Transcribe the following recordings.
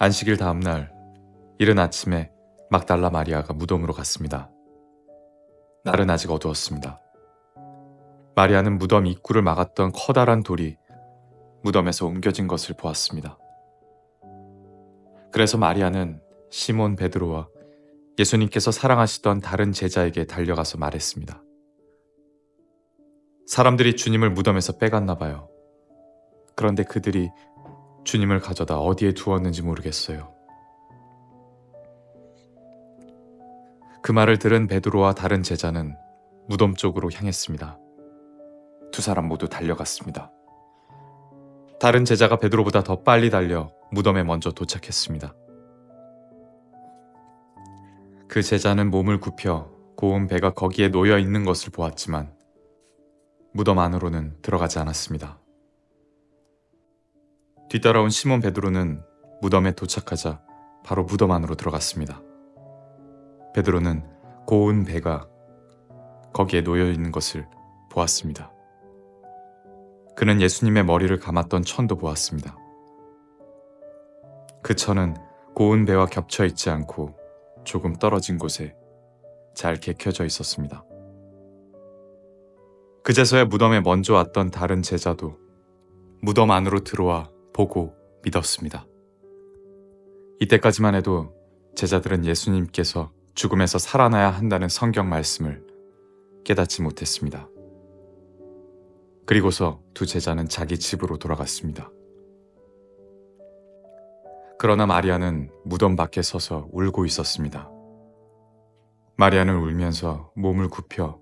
안식일 다음 날 이른 아침에 막달라 마리아가 무덤으로 갔습니다. 날은 아직 어두웠습니다. 마리아는 무덤 입구를 막았던 커다란 돌이 무덤에서 옮겨진 것을 보았습니다. 그래서 마리아는 시몬 베드로와 예수님께서 사랑하시던 다른 제자에게 달려가서 말했습니다. 사람들이 주님을 무덤에서 빼갔나 봐요. 그런데 그들이 주님을 가져다 어디에 두었는지 모르겠어요. 그 말을 들은 베드로와 다른 제자는 무덤 쪽으로 향했습니다. 두 사람 모두 달려갔습니다. 다른 제자가 베드로보다 더 빨리 달려 무덤에 먼저 도착했습니다. 그 제자는 몸을 굽혀 고운 배가 거기에 놓여 있는 것을 보았지만 무덤 안으로는 들어가지 않았습니다. 뒤따라온 시몬 베드로는 무덤에 도착하자 바로 무덤 안으로 들어갔습니다. 베드로는 고운 배가 거기에 놓여 있는 것을 보았습니다. 그는 예수님의 머리를 감았던 천도 보았습니다. 그 천은 고운 배와 겹쳐 있지 않고 조금 떨어진 곳에 잘 개켜져 있었습니다. 그제서야 무덤에 먼저 왔던 다른 제자도 무덤 안으로 들어와 보고 믿었습니다. 이때까지만 해도 제자들은 예수님께서 죽음에서 살아나야 한다는 성경 말씀을 깨닫지 못했습니다. 그리고서 두 제자는 자기 집으로 돌아갔습니다. 그러나 마리아는 무덤 밖에 서서 울고 있었습니다. 마리아는 울면서 몸을 굽혀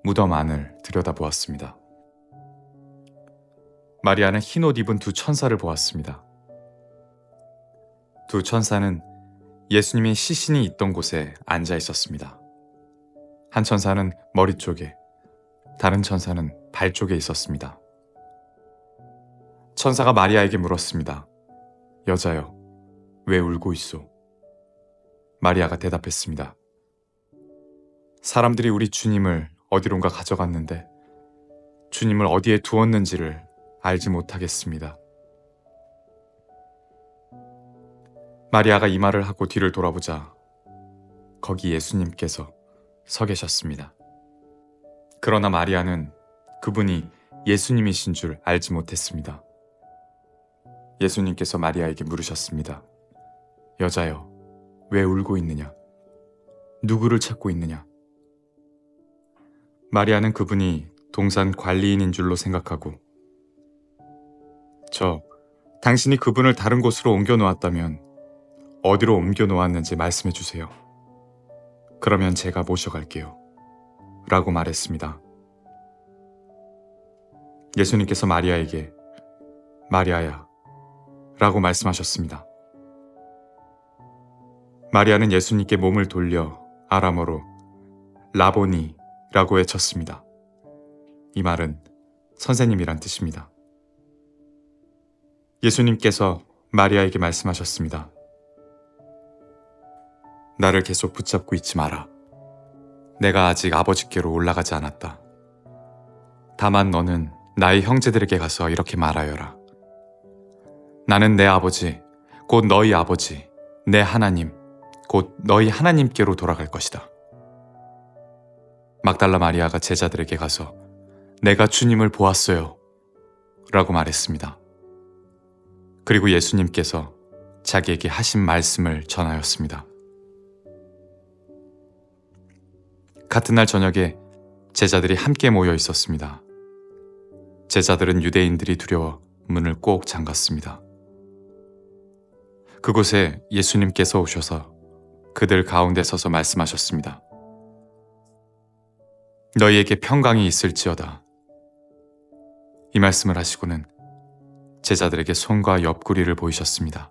무덤 안을 들여다보았습니다. 마리아는 흰옷 입은 두 천사를 보았습니다. 두 천사는 예수님이 시신이 있던 곳에 앉아 있었습니다. 한 천사는 머리 쪽에, 다른 천사는 발 쪽에 있었습니다. 천사가 마리아에게 물었습니다. 여자여, 왜 울고 있소? 마리아가 대답했습니다. 사람들이 우리 주님을 어디론가 가져갔는데 주님을 어디에 두었는지를 알지 못하겠습니다. 마리아가 이 말을 하고 뒤를 돌아보자 거기 예수님께서 서 계셨습니다. 그러나 마리아는 그분이 예수님이신 줄 알지 못했습니다. 예수님께서 마리아에게 물으셨습니다. 여자여, 왜 울고 있느냐? 누구를 찾고 있느냐? 마리아는 그분이 동산 관리인인 줄로 생각하고 당신이 그분을 다른 곳으로 옮겨 놓았다면 어디로 옮겨 놓았는지 말씀해 주세요. 그러면 제가 모셔갈게요. 라고 말했습니다. 예수님께서 마리아에게 마리아야 라고 말씀하셨습니다. 마리아는 예수님께 몸을 돌려 아람어로 라보니 라고 외쳤습니다. 이 말은 선생님이란 뜻입니다. 예수님께서 마리아에게 말씀하셨습니다. 나를 계속 붙잡고 있지 마라. 내가 아직 아버지께로 올라가지 않았다. 다만 너는 나의 형제들에게 가서 이렇게 말하여라. 나는 내 아버지, 곧 너희 아버지, 내 하나님, 곧 너희 하나님께로 돌아갈 것이다. 막달라 마리아가 제자들에게 가서 내가 주님을 보았어요. 라고 말했습니다. 그리고 예수님께서 자기에게 하신 말씀을 전하였습니다. 같은 날 저녁에 제자들이 함께 모여 있었습니다. 제자들은 유대인들이 두려워 문을 꼭 잠갔습니다. 그곳에 예수님께서 오셔서 그들 가운데 서서 말씀하셨습니다. 너희에게 평강이 있을지어다. 이 말씀을 하시고는 제자들에게 손과 옆구리를 보이셨습니다.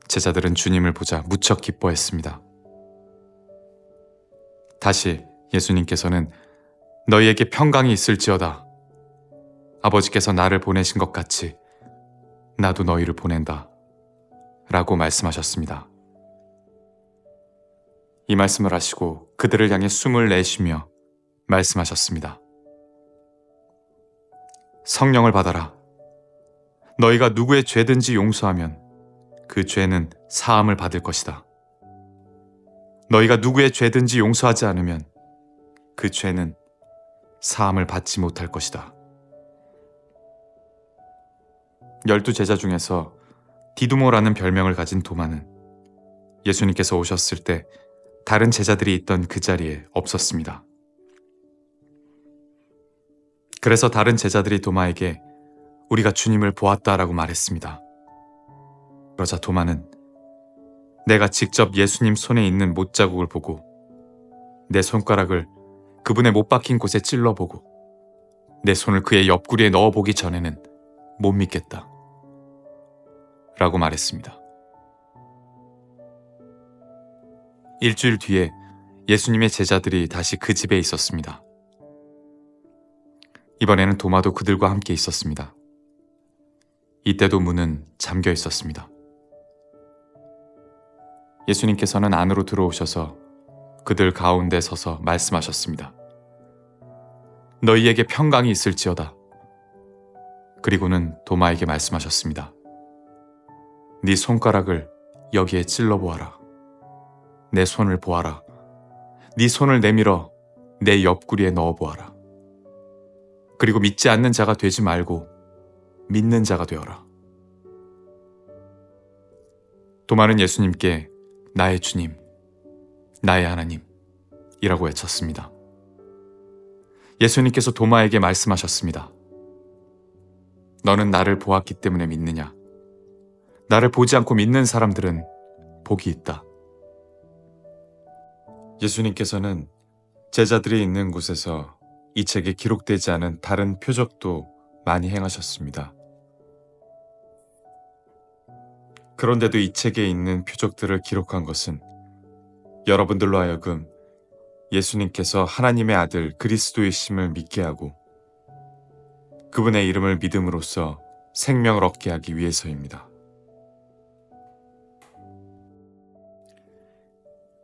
제자들은 주님을 보자 무척 기뻐했습니다. 다시 예수님께서는 너희에게 평강이 있을지어다. 아버지께서 나를 보내신 것 같이 나도 너희를 보낸다. 라고 말씀하셨습니다. 이 말씀을 하시고 그들을 향해 숨을 내쉬며 말씀하셨습니다. 성령을 받아라. 너희가 누구의 죄든지 용서하면 그 죄는 사함을 받을 것이다. 너희가 누구의 죄든지 용서하지 않으면 그 죄는 사함을 받지 못할 것이다. 12제자 중에서 디두모라는 별명을 가진 도마는 예수님께서 오셨을 때 다른 제자들이 있던 그 자리에 없었습니다. 그래서 다른 제자들이 도마에게 우리가 주님을 보았다라고 말했습니다. 그러자 도마는 내가 직접 예수님 손에 있는 못자국을 보고 내 손가락을 그분의 못 박힌 곳에 찔러보고 내 손을 그의 옆구리에 넣어보기 전에는 못 믿겠다 라고 말했습니다. 일주일 뒤에 예수님의 제자들이 다시 그 집에 있었습니다. 이번에는 도마도 그들과 함께 있었습니다. 이때도 문은 잠겨 있었습니다. 예수님께서는 안으로 들어오셔서 그들 가운데 서서 말씀하셨습니다. 너희에게 평강이 있을지어다. 그리고는 도마에게 말씀하셨습니다. 네 손가락을 여기에 찔러보아라. 내 손을 보아라. 네 손을 내밀어 내 옆구리에 넣어보아라. 그리고 믿지 않는 자가 되지 말고 믿는 자가 되어라. 도마는 예수님께 나의 주님, 나의 하나님 이라고 외쳤습니다. 예수님께서 도마에게 말씀하셨습니다. 너는 나를 보았기 때문에 믿느냐? 나를 보지 않고 믿는 사람들은 복이 있다. 예수님께서는 제자들이 있는 곳에서 이 책에 기록되지 않은 다른 표적도 많이 행하셨습니다. 그런데도 이 책에 있는 표적들을 기록한 것은 여러분들로 하여금 예수님께서 하나님의 아들 그리스도이심을 믿게 하고 그분의 이름을 믿음으로써 생명을 얻게 하기 위해서입니다.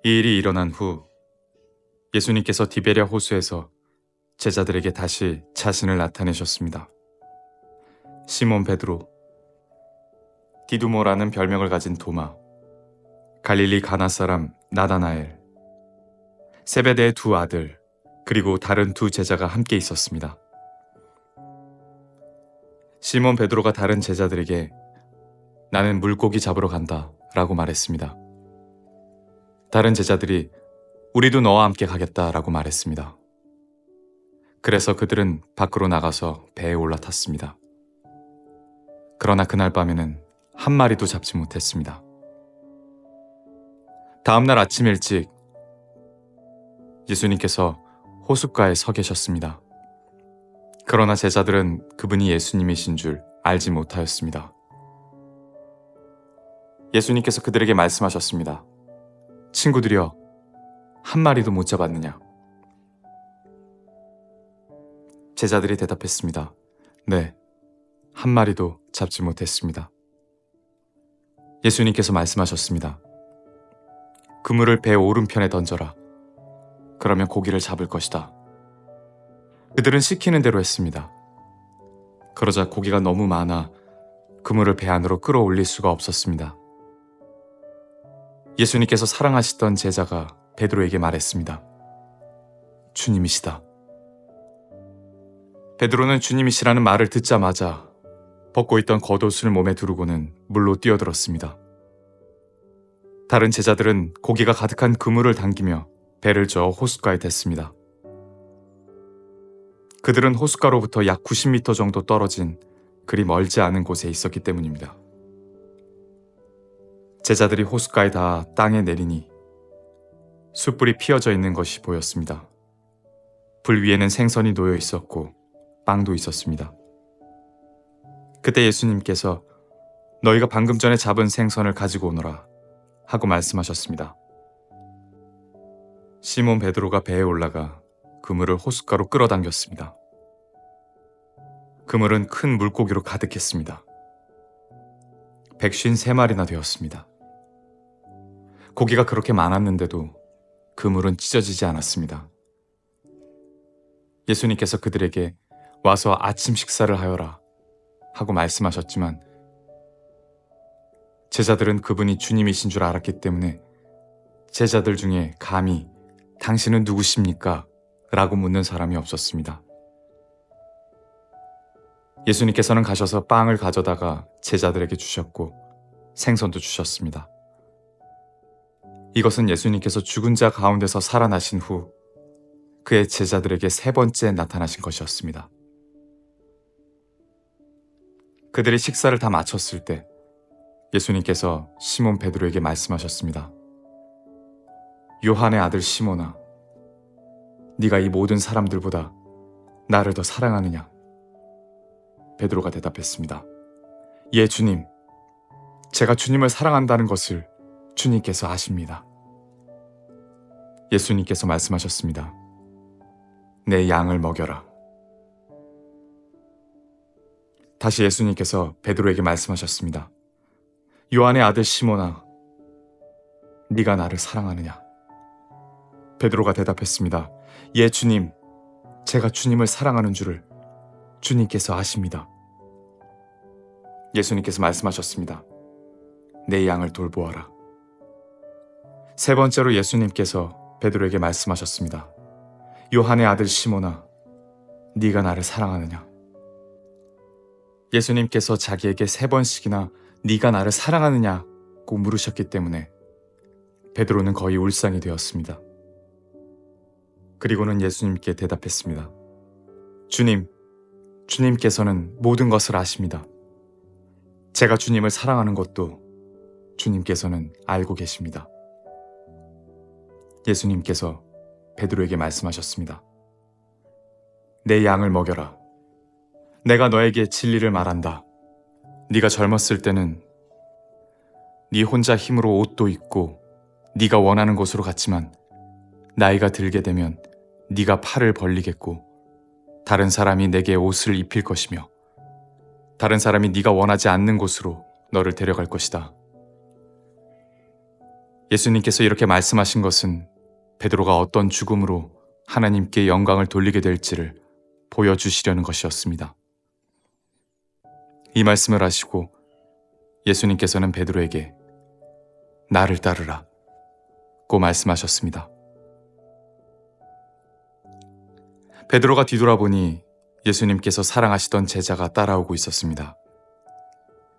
이 일이 일어난 후 예수님께서 디베랴 호수에서 제자들에게 다시 자신을 나타내셨습니다. 시몬 베드로, 디두모라는 별명을 가진 도마, 갈릴리 가나 사람 나다나엘, 세베대의 두 아들, 그리고 다른 두 제자가 함께 있었습니다. 시몬 베드로가 다른 제자들에게 나는 물고기 잡으러 간다 라고 말했습니다. 다른 제자들이 우리도 너와 함께 가겠다 라고 말했습니다. 그래서 그들은 밖으로 나가서 배에 올라탔습니다. 그러나 그날 밤에는 한 마리도 잡지 못했습니다. 다음날 아침 일찍 예수님께서 호숫가에 서 계셨습니다. 그러나 제자들은 그분이 예수님이신 줄 알지 못하였습니다. 예수님께서 그들에게 말씀하셨습니다. 친구들이여, 한 마리도 못 잡았느냐? 제자들이 대답했습니다. 네, 한 마리도 잡지 못했습니다. 예수님께서 말씀하셨습니다. 그물을 배 오른편에 던져라. 그러면 고기를 잡을 것이다. 그들은 시키는 대로 했습니다. 그러자 고기가 너무 많아 그물을 배 안으로 끌어올릴 수가 없었습니다. 예수님께서 사랑하시던 제자가 베드로에게 말했습니다. 주님이시다. 베드로는 주님이시라는 말을 듣자마자 벗고 있던 겉옷을 몸에 두르고는 물로 뛰어들었습니다. 다른 제자들은 고기가 가득한 그물을 당기며 배를 저어 호숫가에 댔습니다. 그들은 호숫가로부터 약 90m 정도 떨어진 그리 멀지 않은 곳에 있었기 때문입니다. 제자들이 호숫가에 닿아 땅에 내리니 숯불이 피어져 있는 것이 보였습니다. 불 위에는 생선이 놓여 있었고 빵도 있었습니다. 그때 예수님께서 너희가 방금 전에 잡은 생선을 가지고 오너라 하고 말씀하셨습니다. 시몬 베드로가 배에 올라가 그물을 호숫가로 끌어당겼습니다. 그물은 큰 물고기로 가득했습니다. 153마리나 되었습니다. 고기가 그렇게 많았는데도 그물은 찢어지지 않았습니다. 예수님께서 그들에게 와서 아침 식사를 하여라 하고 말씀하셨지만 제자들은 그분이 주님이신 줄 알았기 때문에 제자들 중에 감히 당신은 누구십니까? 라고 묻는 사람이 없었습니다. 예수님께서는 가셔서 빵을 가져다가 제자들에게 주셨고 생선도 주셨습니다. 이것은 예수님께서 죽은 자 가운데서 살아나신 후 그의 제자들에게 3번째 나타나신 것이었습니다. 그들이 식사를 다 마쳤을 때 예수님께서 시몬 베드로에게 말씀하셨습니다. 요한의 아들 시몬아, 네가 이 모든 사람들보다 나를 더 사랑하느냐? 베드로가 대답했습니다. 예, 주님. 제가 주님을 사랑한다는 것을 주님께서 아십니다. 예수님께서 말씀하셨습니다. 내 양을 먹여라. 다시 예수님께서 베드로에게 말씀하셨습니다. 요한의 아들 시몬아, 네가 나를 사랑하느냐? 베드로가 대답했습니다. 예, 주님. 제가 주님을 사랑하는 줄을 주님께서 아십니다. 예수님께서 말씀하셨습니다. 내 양을 돌보아라. 3번째로 예수님께서 베드로에게 말씀하셨습니다. 요한의 아들 시몬아, 네가 나를 사랑하느냐? 예수님께서 자기에게 3번씩이나 네가 나를 사랑하느냐고 물으셨기 때문에 베드로는 거의 울상이 되었습니다. 그리고는 예수님께 대답했습니다. 주님, 주님께서는 모든 것을 아십니다. 제가 주님을 사랑하는 것도 주님께서는 알고 계십니다. 예수님께서 베드로에게 말씀하셨습니다. 내 양을 먹여라. 내가 너에게 진리를 말한다. 네가 젊었을 때는 네 혼자 힘으로 옷도 입고 네가 원하는 곳으로 갔지만 나이가 들게 되면 네가 팔을 벌리겠고 다른 사람이 내게 옷을 입힐 것이며 다른 사람이 네가 원하지 않는 곳으로 너를 데려갈 것이다. 예수님께서 이렇게 말씀하신 것은 베드로가 어떤 죽음으로 하나님께 영광을 돌리게 될지를 보여주시려는 것이었습니다. 이 말씀을 하시고 예수님께서는 베드로에게 나를 따르라 고 말씀하셨습니다. 베드로가 뒤돌아보니 예수님께서 사랑하시던 제자가 따라오고 있었습니다.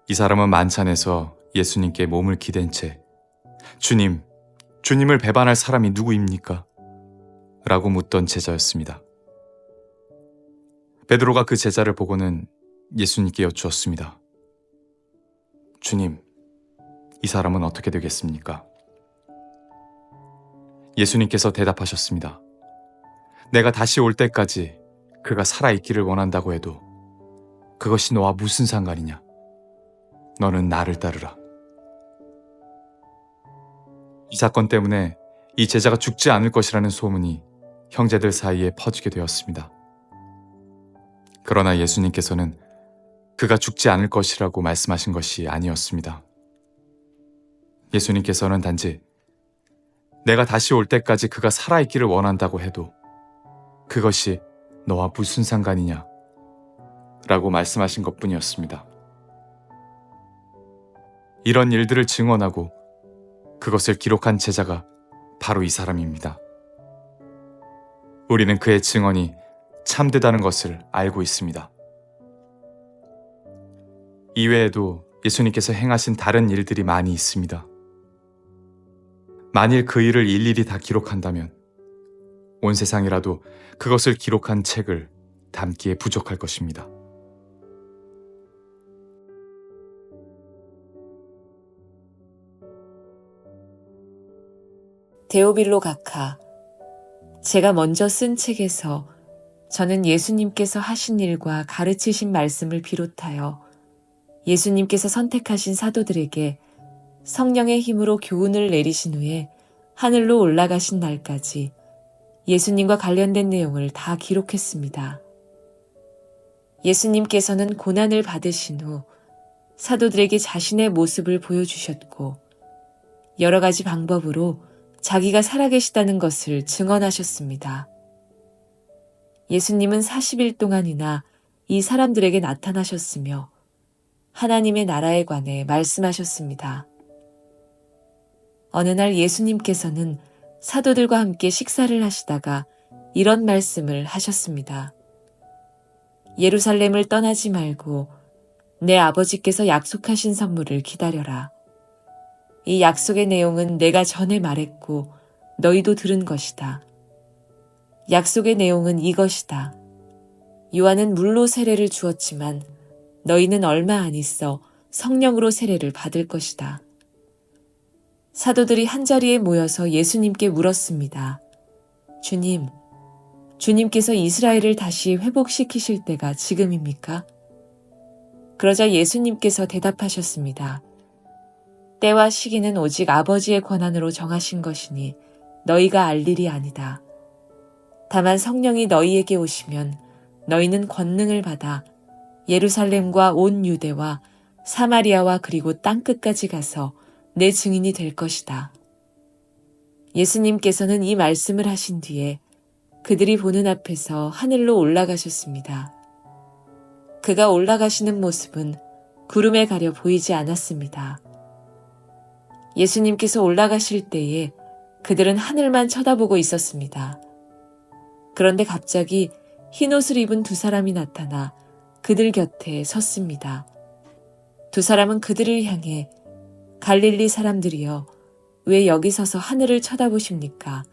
이 사람은 만찬에서 예수님께 몸을 기댄 채 주님, 주님을 배반할 사람이 누구입니까? 라고 묻던 제자였습니다. 베드로가 그 제자를 보고는 예수님께 여쭈었습니다. 주님, 이 사람은 어떻게 되겠습니까? 예수님께서 대답하셨습니다. 내가 다시 올 때까지 그가 살아있기를 원한다고 해도 그것이 너와 무슨 상관이냐? 너는 나를 따르라. 이 사건 때문에 이 제자가 죽지 않을 것이라는 소문이 형제들 사이에 퍼지게 되었습니다. 그러나 예수님께서는 그가 죽지 않을 것이라고 말씀하신 것이 아니었습니다. 예수님께서는 단지 내가 다시 올 때까지 그가 살아있기를 원한다고 해도 그것이 너와 무슨 상관이냐? 라고 말씀하신 것뿐이었습니다. 이런 일들을 증언하고 그것을 기록한 제자가 바로 이 사람입니다. 우리는 그의 증언이 참되다는 것을 알고 있습니다. 이외에도 예수님께서 행하신 다른 일들이 많이 있습니다. 만일 그 일을 일일이 다 기록한다면 온 세상이라도 그것을 기록한 책을 담기에 부족할 것입니다. 데오빌로 각하, 제가 먼저 쓴 책에서 저는 예수님께서 하신 일과 가르치신 말씀을 비롯하여 예수님께서 선택하신 사도들에게 성령의 힘으로 교훈을 내리신 후에 하늘로 올라가신 날까지 예수님과 관련된 내용을 다 기록했습니다. 예수님께서는 고난을 받으신 후 사도들에게 자신의 모습을 보여주셨고 여러 가지 방법으로 자기가 살아계시다는 것을 증언하셨습니다. 예수님은 40일 동안이나 이 사람들에게 나타나셨으며 하나님의 나라에 관해 말씀하셨습니다. 어느 날 예수님께서는 사도들과 함께 식사를 하시다가 이런 말씀을 하셨습니다. 예루살렘을 떠나지 말고 내 아버지께서 약속하신 선물을 기다려라. 이 약속의 내용은 내가 전에 말했고 너희도 들은 것이다. 약속의 내용은 이것이다. 요한은 물로 세례를 주었지만 너희는 얼마 안 있어 성령으로 세례를 받을 것이다. 사도들이 한자리에 모여서 예수님께 물었습니다. 주님, 주님께서 이스라엘을 다시 회복시키실 때가 지금입니까? 그러자 예수님께서 대답하셨습니다. 때와 시기는 오직 아버지의 권한으로 정하신 것이니 너희가 알 일이 아니다. 다만 성령이 너희에게 오시면 너희는 권능을 받아 예루살렘과 온 유대와 사마리아와 그리고 땅끝까지 가서 내 증인이 될 것이다. 예수님께서는 이 말씀을 하신 뒤에 그들이 보는 앞에서 하늘로 올라가셨습니다. 그가 올라가시는 모습은 구름에 가려 보이지 않았습니다. 예수님께서 올라가실 때에 그들은 하늘만 쳐다보고 있었습니다. 그런데 갑자기 흰 옷을 입은 두 사람이 나타나 그들 곁에 섰습니다. 두 사람은 그들을 향해 갈릴리 사람들이여 왜 여기 서서 하늘을 쳐다보십니까?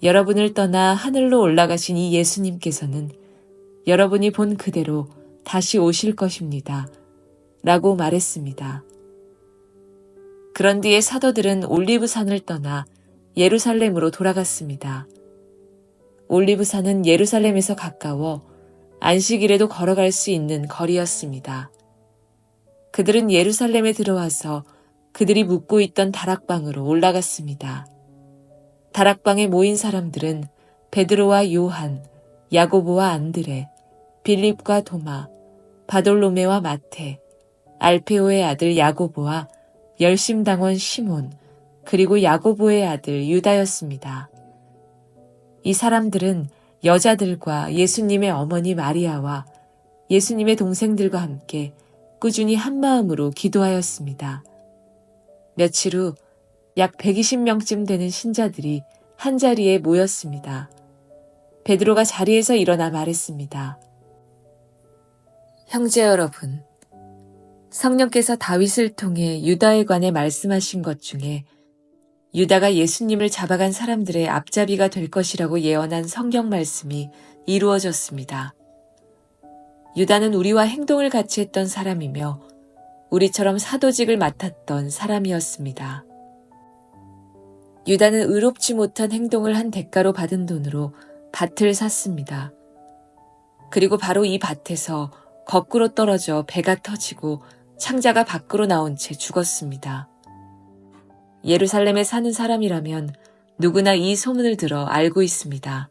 여러분을 떠나 하늘로 올라가신 이 예수님께서는 여러분이 본 그대로 다시 오실 것입니다. 라고 말했습니다. 그런 뒤에 사도들은 올리브산을 떠나 예루살렘으로 돌아갔습니다. 올리브산은 예루살렘에서 가까워 안식일에도 걸어갈 수 있는 거리였습니다. 그들은 예루살렘에 들어와서 그들이 묵고 있던 다락방으로 올라갔습니다. 다락방에 모인 사람들은 베드로와 요한, 야고보와 안드레, 빌립과 도마, 바돌로메와 마테, 알페오의 아들 야고보와 열심당원 시몬, 그리고 야고보의 아들 유다였습니다. 이 사람들은 여자들과 예수님의 어머니 마리아와 예수님의 동생들과 함께 꾸준히 한마음으로 기도하였습니다. 며칠 후 약 120명쯤 되는 신자들이 한자리에 모였습니다. 베드로가 자리에서 일어나 말했습니다. 형제 여러분, 성령께서 다윗을 통해 유다에 관해 말씀하신 것 중에 유다가 예수님을 잡아간 사람들의 앞잡이가 될 것이라고 예언한 성경 말씀이 이루어졌습니다. 유다는 우리와 행동을 같이 했던 사람이며 우리처럼 사도직을 맡았던 사람이었습니다. 유다는 의롭지 못한 행동을 한 대가로 받은 돈으로 밭을 샀습니다. 그리고 바로 이 밭에서 거꾸로 떨어져 배가 터지고 창자가 밖으로 나온 채 죽었습니다. 예루살렘에 사는 사람이라면 누구나 이 소문을 들어 알고 있습니다.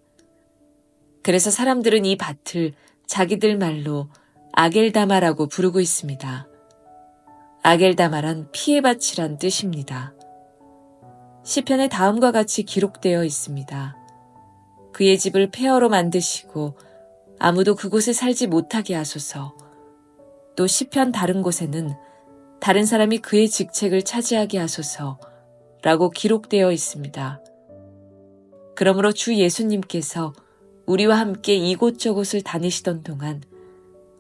그래서 사람들은 이 밭을 자기들 말로 아겔다마라고 부르고 있습니다. 아겔다마란 피의 밭이란 뜻입니다. 시편에 다음과 같이 기록되어 있습니다. 그의 집을 폐허로 만드시고 아무도 그곳에 살지 못하게 하소서. 또 시편 다른 곳에는 다른 사람이 그의 직책을 차지하게 하소서 라고 기록되어 있습니다. 그러므로 주 예수님께서 우리와 함께 이곳저곳을 다니시던 동안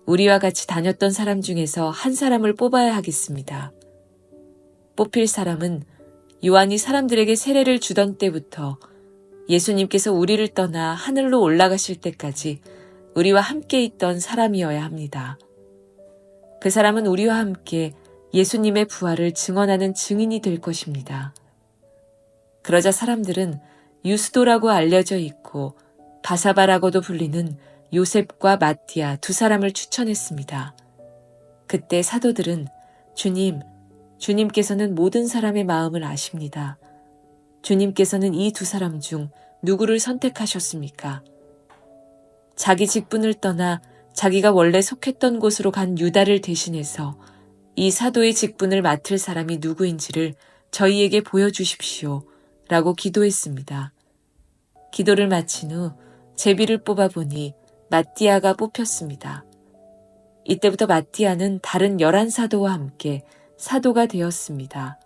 우리와 같이 다녔던 사람 중에서 한 사람을 뽑아야 하겠습니다. 뽑힐 사람은 요한이 사람들에게 세례를 주던 때부터 예수님께서 우리를 떠나 하늘로 올라가실 때까지 우리와 함께 있던 사람이어야 합니다. 그 사람은 우리와 함께 예수님의 부활을 증언하는 증인이 될 것입니다. 그러자 사람들은 유스도라고 알려져 있고 바사바라고도 불리는 요셉과 마띠아 두 사람을 추천했습니다. 그때 사도들은 주님께서는 모든 사람의 마음을 아십니다. 주님께서는 이 두 사람 중 누구를 선택하셨습니까? 자기 직분을 떠나 자기가 원래 속했던 곳으로 간 유다를 대신해서 이 사도의 직분을 맡을 사람이 누구인지를 저희에게 보여주십시오. 라고 기도했습니다. 기도를 마친 후 제비를 뽑아보니 마띠아가 뽑혔습니다. 이때부터 마띠아는 다른 11사도와 함께 사도가 되었습니다.